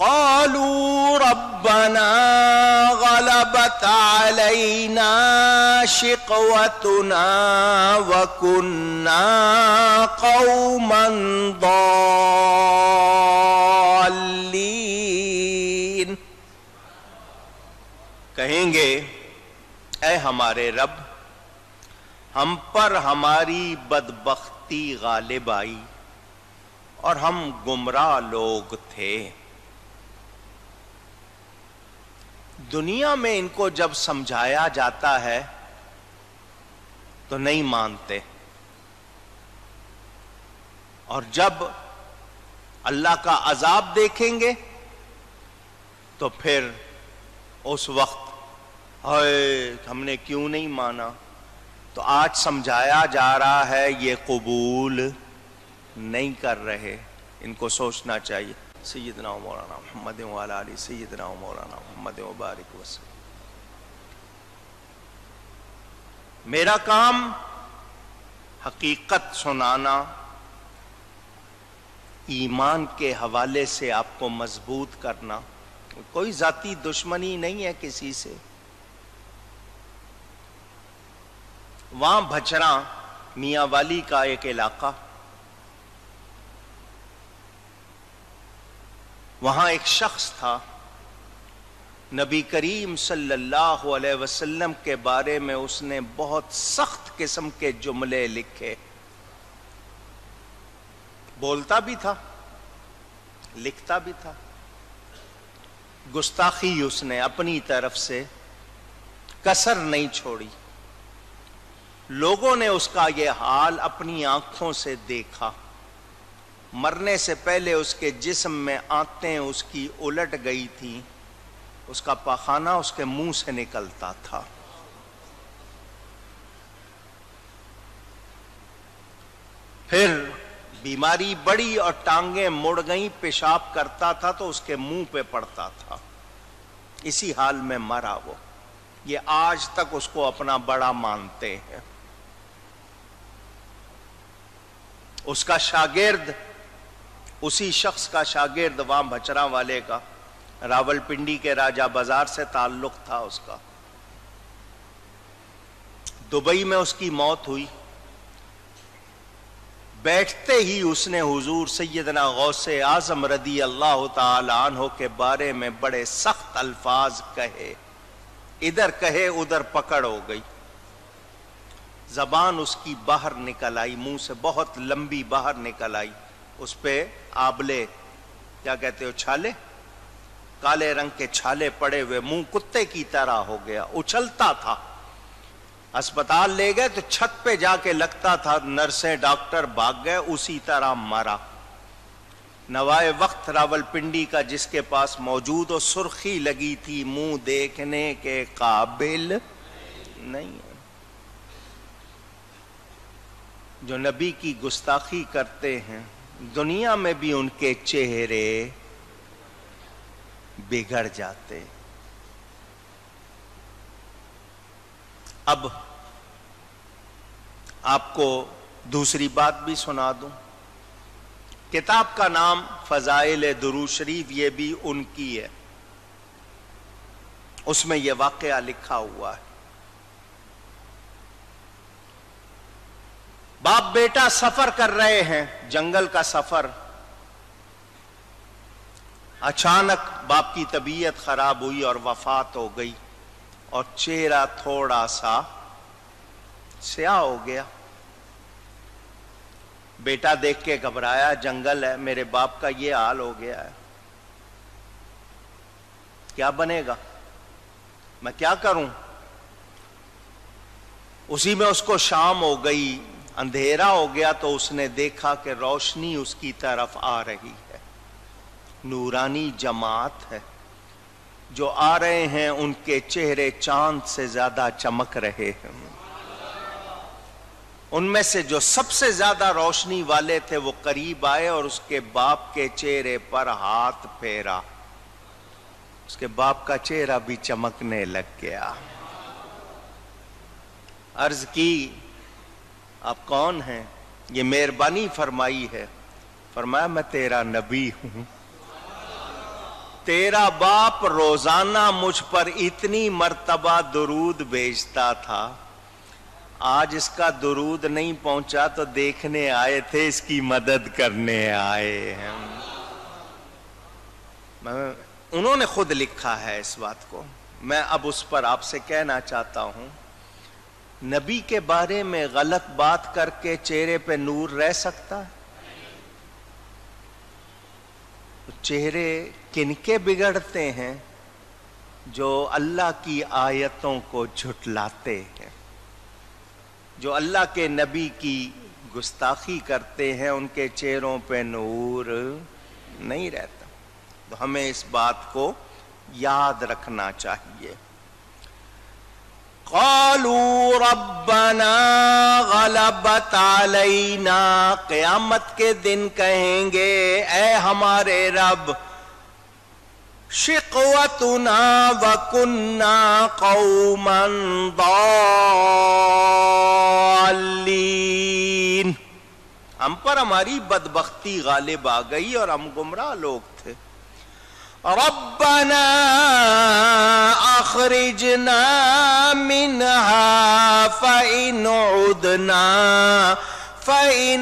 قالوا ربنا غلبت علينا شقوتنا وكنا قوما ضالين. کہیں گے اے ہمارے رب، ہم پر ہماری بدبختی غالب آئی اور ہم گمراہ لوگ تھے. دنیا میں ان کو جب سمجھایا جاتا ہے تو نہیں مانتے، اور جب اللہ کا عذاب دیکھیں گے تو پھر اس وقت ہم نے کیوں نہیں مانا. تو آج سمجھایا جا رہا ہے یہ قبول نہیں کر رہے، ان کو سوچنا چاہیے. سیدنا و مولانا محمد وعلی آلہ سیدنا و مولانا محمد وبارک وسلم. میرا کام حقیقت سنانا، ایمان کے حوالے سے آپ کو مضبوط کرنا. کوئی ذاتی دشمنی نہیں ہے کسی سے. وہاں بھچراں میاں والی کا ایک علاقہ، وہاں ایک شخص تھا، نبی کریم صلی اللہ علیہ وسلم کے بارے میں اس نے بہت سخت قسم کے جملے لکھے. بولتا بھی تھا، لکھتا بھی تھا. گستاخی اس نے اپنی طرف سے کسر نہیں چھوڑی. لوگوں نے اس کا یہ حال اپنی آنکھوں سے دیکھا. مرنے سے پہلے اس کے جسم میں آنتیں اس کی الٹ گئی تھیں، اس کا پاخانہ اس کے منہ سے نکلتا تھا. پھر بیماری بڑی اور ٹانگیں مڑ گئیں، پیشاب کرتا تھا تو اس کے منہ پہ پڑتا تھا. اسی حال میں مرا وہ. یہ آج تک اس کو اپنا بڑا مانتے ہیں. اس کا شاگرد، اسی شخص کا شاگرد، وہاں بھچراں والے کا، راول پنڈی کے راجہ بازار سے تعلق تھا اس کا. دبئی میں اس کی موت ہوئی. بیٹھتے ہی اس نے حضور سیدنا غوث اعظم رضی اللہ تعالی عنہ کے بارے میں بڑے سخت الفاظ کہے. ادھر کہے ادھر پکڑ ہو گئی. زبان اس کی باہر نکل آئی، منہ سے بہت لمبی باہر نکل آئی. اس پہ آبلے، کیا کہتے ہو، چھالے، کالے رنگ کے چھالے پڑے ہوئے، منہ کتے کی طرح ہو گیا. اچھلتا تھا. اسپتال لے گئے تو چھت پہ جا کے لگتا تھا نرسیں ڈاکٹر بھاگ گئے، اسی طرح مرا. نوائے وقت راول پنڈی کا جس کے پاس موجود ہو، سرخی لگی تھی، منہ دیکھنے کے قابل نہیں ہے. جو نبی کی گستاخی کرتے ہیں دنیا میں بھی ان کے چہرے بگڑ جاتے. اب آپ کو دوسری بات بھی سنا دوں. کتاب کا نام فضائل درود شریف، یہ بھی ان کی ہے. اس میں یہ واقعہ لکھا ہوا ہے. باپ بیٹا سفر کر رہے ہیں، جنگل کا سفر. اچانک باپ کی طبیعت خراب ہوئی اور وفات ہو گئی، اور چہرہ تھوڑا سا سیاہ ہو گیا. بیٹا دیکھ کے گھبرایا، جنگل ہے، میرے باپ کا یہ حال ہو گیا ہے، کیا بنے گا، میں کیا کروں. اسی میں اس کو شام ہو گئی، اندھیرا ہو گیا، تو اس نے دیکھا کہ روشنی اس کی طرف آ رہی ہے. نورانی جماعت ہے. جو آ رہے ہیں ان کے چہرے چاند سے زیادہ چمک رہے ہیں. ان میں سے جو سب سے زیادہ روشنی والے تھے وہ قریب آئے اور اس کے باپ کے چہرے پر ہاتھ پھیرا. اس کے باپ کا چہرہ بھی چمکنے لگ گیا. عرض کی آپ کون ہیں؟ یہ مہربانی فرمائی ہے. فرمایا میں تیرا نبی ہوں. تیرا باپ روزانہ مجھ پر اتنی مرتبہ درود بھیجتا تھا، آج اس کا درود نہیں پہنچا تو دیکھنے آئے تھے، اس کی مدد کرنے آئے ہیں۔ انہوں نے خود لکھا ہے اس بات کو، میں اب اس پر آپ سے کہنا چاہتا ہوں، نبی کے بارے میں غلط بات کر کے چہرے پہ نور رہ سکتا ہے؟ چہرے کن کے بگڑتے ہیں؟ جو اللہ کی آیتوں کو جھٹلاتے ہیں، جو اللہ کے نبی کی گستاخی کرتے ہیں، ان کے چہروں پہ نور نہیں رہتا۔ تو ہمیں اس بات کو یاد رکھنا چاہیے۔ قالوا ربنا غلبت علینا، قیامت کے دن کہیں گے اے ہمارے رب، شقوتنا وکنا قوما ضالین، ہم پر ہماری بدبختی غالب آ گئی اور ہم گمراہ لوگ تھے۔ ربنا اخرجنا منها فإن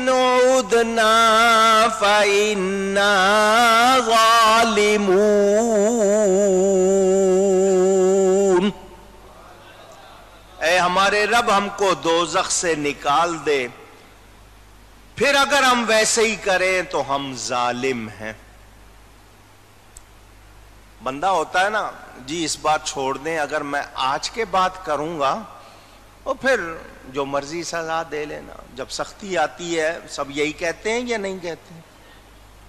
عدنا فإنا ظالمون، اے ہمارے رب ہم کو دوزخ سے نکال دے، پھر اگر ہم ویسے ہی کریں تو ہم ظالم ہیں۔ بندہ ہوتا ہے نا، جی اس بات چھوڑ دیں، اگر میں آج کے بعد کروں گا اور پھر جو مرضی سزا دے لینا۔ جب سختی آتی ہے سب یہی کہتے ہیں یا نہیں کہتے ہیں؟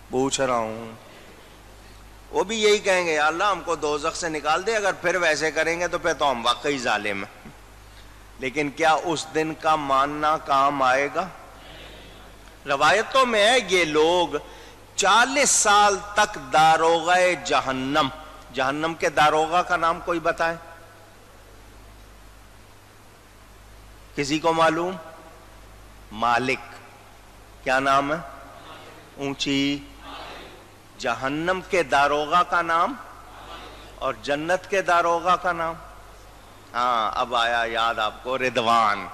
پوچھ رہا ہوں، وہ بھی یہی کہیں گے، یا اللہ ہم کو دوزخ سے نکال دے، اگر پھر ویسے کریں گے تو پھر تو ہم واقعی ظالم ہیں۔ لیکن کیا اس دن کا ماننا کام آئے گا؟ روایتوں میں ہے یہ لوگ 40 سال تک داروغہ جہنم، جہنم کے داروغہ کا نام کوئی بتائے؟ کسی کو معلوم؟ مالک، کیا نام ہے؟ اونچی، جہنم کے داروغہ کا نام اور جنت کے داروغہ کا نام؟ ہاں اب آیا یاد آپ کو، رضوان۔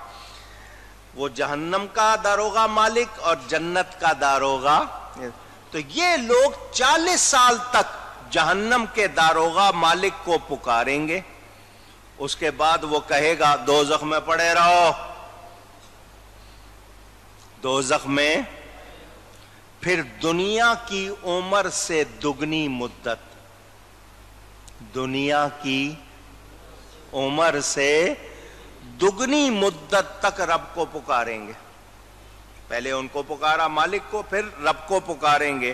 وہ جہنم کا داروغہ مالک اور جنت کا داروغہ۔ تو یہ لوگ 40 سال تک جہنم کے داروغہ مالک کو پکاریں گے، اس کے بعد وہ کہے گا دوزخ میں پڑے رہو، دوزخ میں۔ پھر دنیا کی عمر سے دگنی مدت، دنیا کی عمر سے دگنی مدت تک رب کو پکاریں گے۔ پہلے ان کو پکارا مالک کو، پھر رب کو پکاریں گے،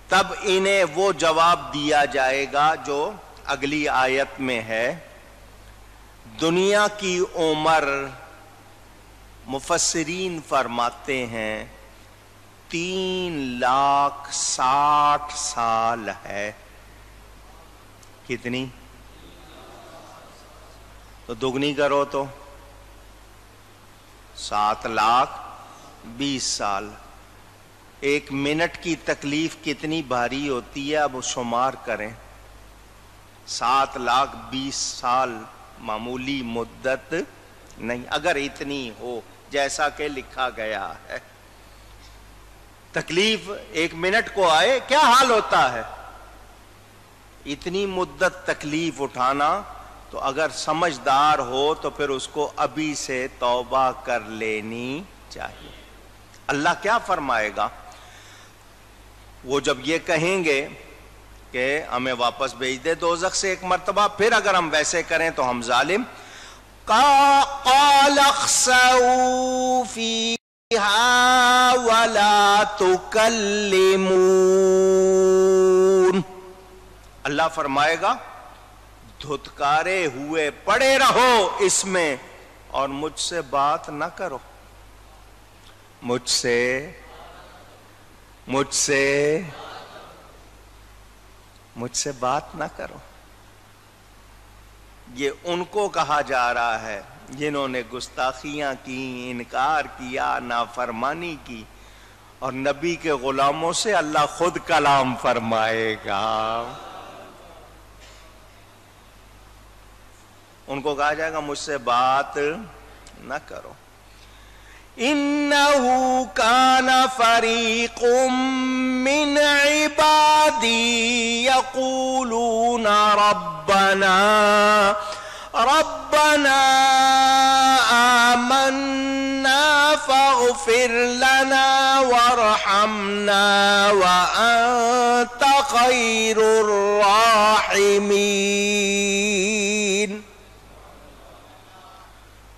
تب انہیں وہ جواب دیا جائے گا جو اگلی آیت میں ہے۔ دنیا کی عمر مفسرین فرماتے ہیں 3,60,000 سال ہے۔ کتنی؟ تو دگنی کرو تو 7,20,000 سال۔ ایک منٹ کی تکلیف کتنی بھاری ہوتی ہے اب شمار کریں۔ 7,20,000 سال معمولی مدت نہیں، اگر اتنی ہو جیسا کہ لکھا گیا ہے۔ تکلیف ایک منٹ کو آئے کیا حال ہوتا ہے؟ اتنی مدت تکلیف اٹھانا، تو اگر سمجھدار ہو تو پھر اس کو ابھی سے توبہ کر لینی چاہیے۔ اللہ کیا فرمائے گا؟ وہ جب یہ کہیں گے کہ ہمیں واپس بھیج دے دوزخ سے ایک مرتبہ، پھر اگر ہم ویسے کریں تو ہم ظالم۔ قَالَ اخْسَئُوا فِيهَا وَلَا تُكَلِّمُونَ، اللہ فرمائے گا دھتکارے ہوئے پڑے رہو اس میں اور مجھ سے بات نہ کرو، مجھ سے بات نہ کرو۔ یہ ان کو کہا جا رہا ہے جنہوں نے گستاخیاں کی، انکار کیا، نافرمانی کی، اور نبی کے غلاموں سے اللہ خود کلام فرمائے گا۔ ان کو کہا جائے گا مجھ سے بات نہ کرو. انہو کان فریق من عبادی یقولون ربنا آمنا فاغفر لنا وارحمنا وانت خیر الراحمین.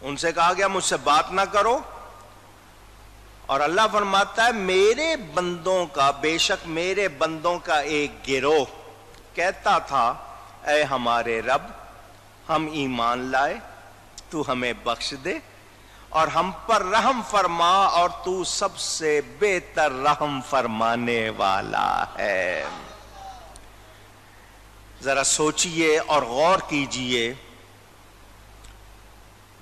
ان سے کہا گیا مجھ سے بات نہ کرو، اور اللہ فرماتا ہے میرے بندوں کا، بے شک میرے بندوں کا ایک گروہ کہتا تھا اے ہمارے رب ہم ایمان لائے، تو ہمیں بخش دے اور ہم پر رحم فرما، اور تو سب سے بہتر رحم فرمانے والا ہے. ذرا سوچئے اور غور کیجئے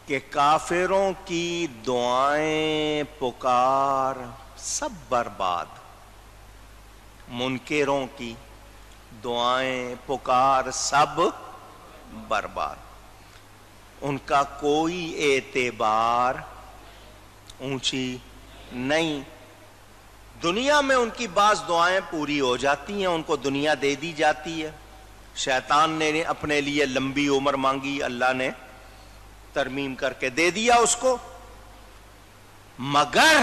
کہ کافروں کی دعائیں پکار سب برباد، منکروں کی دعائیں پکار سب برباد، ان کا کوئی اعتبار اونچی نہیں. دنیا میں ان کی بعض دعائیں پوری ہو جاتی ہیں، ان کو دنیا دے دی جاتی ہے. شیطان نے اپنے لیے لمبی عمر مانگی، اللہ نے ترمیم کر کے دے دیا اس کو، مگر